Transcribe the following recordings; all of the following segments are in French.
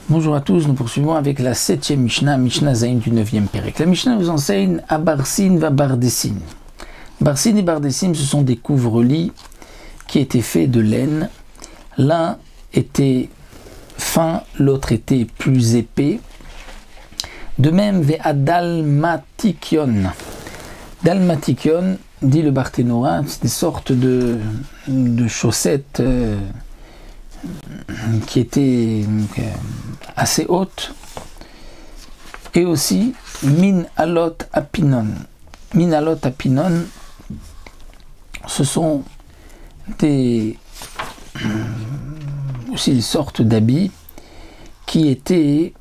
Bonjour à tous, nous poursuivons avec la 7e Mishnah, Mishnah Zayin du 9e Pérec. La Mishnah nous enseigne à Barsin va Bardessin. Barsin et Bardessin, ce sont des couvre-lits qui étaient faits de laine. L'un était fin, l'autre était plus épais. De même, Ve'a Dalmatikion. Dalmatikion, dit le Barthénora, c'est des sortes de chaussettes qui étaient assez hautes, et aussi min alot apinon. Min alot apinon, ce sont aussi des sortes d'habits qui étaient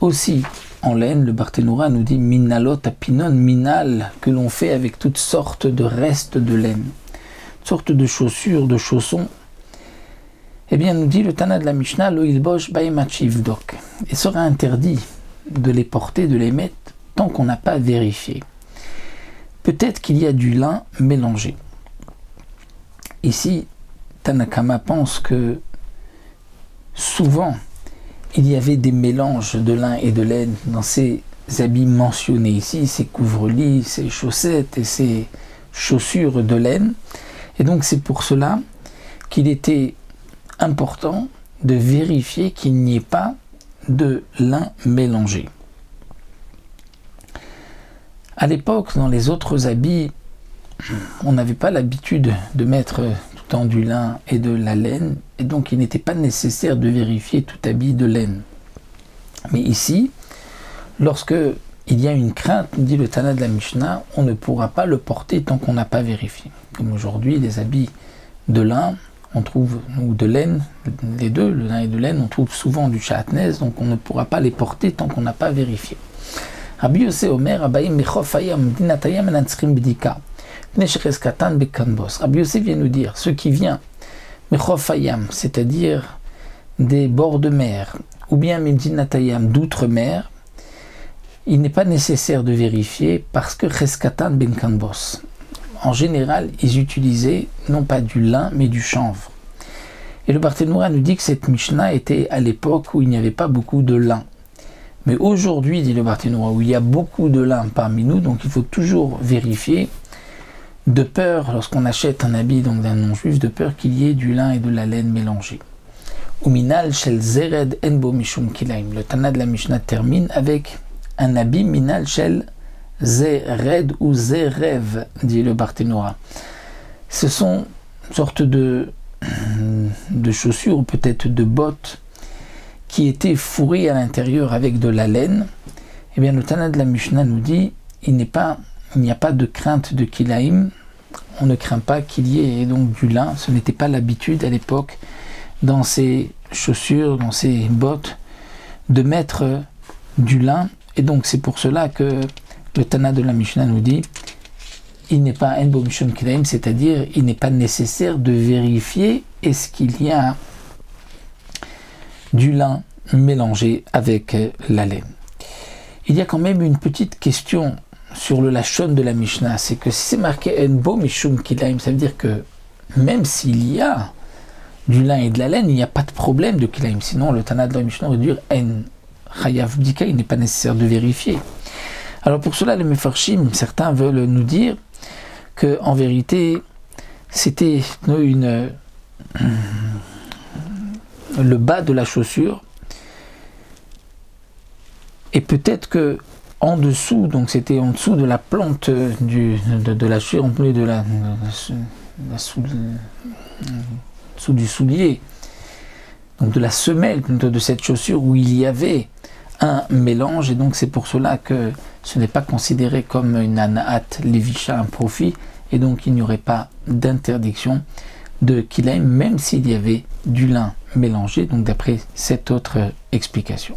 aussi en laine. Le Barthénora nous dit min alot apinon, minal, que l'on fait avec toutes sortes de restes de laine, toutes sortes de chaussures, de chaussons. Eh bien, nous dit le Tana de la Mishnah, lo ilbosh baimachivdok. Il sera interdit de les porter, de les mettre, tant qu'on n'a pas vérifié. Peut-être qu'il y a du lin mélangé. Ici, Tanakama pense que souvent, il y avait des mélanges de lin et de laine dans ces habits mentionnés ici, ces couvre-lits, ces chaussettes et ces chaussures de laine. Et donc, c'est pour cela qu'il était important de vérifier qu'il n'y ait pas de lin mélangé. À l'époque, dans les autres habits, on n'avait pas l'habitude de mettre tout le temps du lin et de la laine, et donc il n'était pas nécessaire de vérifier tout habit de laine. Mais ici, lorsque il y a une crainte, dit le Tana de la Mishnah, on ne pourra pas le porter tant qu'on n'a pas vérifié. Comme aujourd'hui, les habits de lin, on trouve, ou de laine, les deux, le lin et de laine, on trouve souvent du chatnez, donc on ne pourra pas les porter tant qu'on n'a pas vérifié. Rabbi Yosef Omer, Rabbi Yosef vient nous dire, ce qui vient, c'est-à-dire des bords de mer, ou bien Medinatayam, d'outre-mer, il n'est pas nécessaire de vérifier parce que Cheskatan ben Kanbos. En général, ils utilisaient non pas du lin, mais du chanvre. Et le Barthénora nous dit que cette Mishnah était à l'époque où il n'y avait pas beaucoup de lin. Mais aujourd'hui, dit le Barthénora, où il y a beaucoup de lin parmi nous, donc il faut toujours vérifier, de peur, lorsqu'on achète un habit d'un non-juif, de peur qu'il y ait du lin et de la laine mélangés. Uminal shel zered enbo mishum kilaim. Le Tana de la Mishnah termine avec un habit minal shel zered ou zerev, dit le Barthénora. Ce sont une sorte de chaussures, ou peut-être de bottes, qui étaient fourrées à l'intérieur avec de la laine. Eh bien, le Tana de la Mishnah nous dit il n'y a pas de crainte de kilaim, on ne craint pas qu'il y ait donc du lin. Ce n'était pas l'habitude à l'époque dans ces chaussures, dans ces bottes, de mettre du lin, et donc c'est pour cela que le Tana de la Mishnah nous dit il n'est pas enbo mishum kilaim, c'est-à-dire il n'est pas nécessaire de vérifier est-ce qu'il y a du lin mélangé avec la laine. Il y a quand même une petite question sur le lachon de la Mishnah, c'est que si c'est marqué enbo mishum kilaim, ça veut dire que même s'il y a du lin et de la laine, il n'y a pas de problème de kilaim. Sinon, le Tana de la Mishnah aurait dû dire en chayav bdika, il n'est pas nécessaire de vérifier. Alors pour cela, les Mefarshim, certains veulent nous dire que en vérité, c'était le bas de la chaussure, et peut-être que en dessous, donc c'était en dessous de la plante de la chaussure, en plus de sous du soulier, donc de la semelle plutôt de cette chaussure, où il y avait un mélange, et donc c'est pour cela que ce n'est pas considéré comme une anaat levisha, un profit, et donc il n'y aurait pas d'interdiction de kilaim, même s'il y avait du lin mélangé, donc d'après cette autre explication.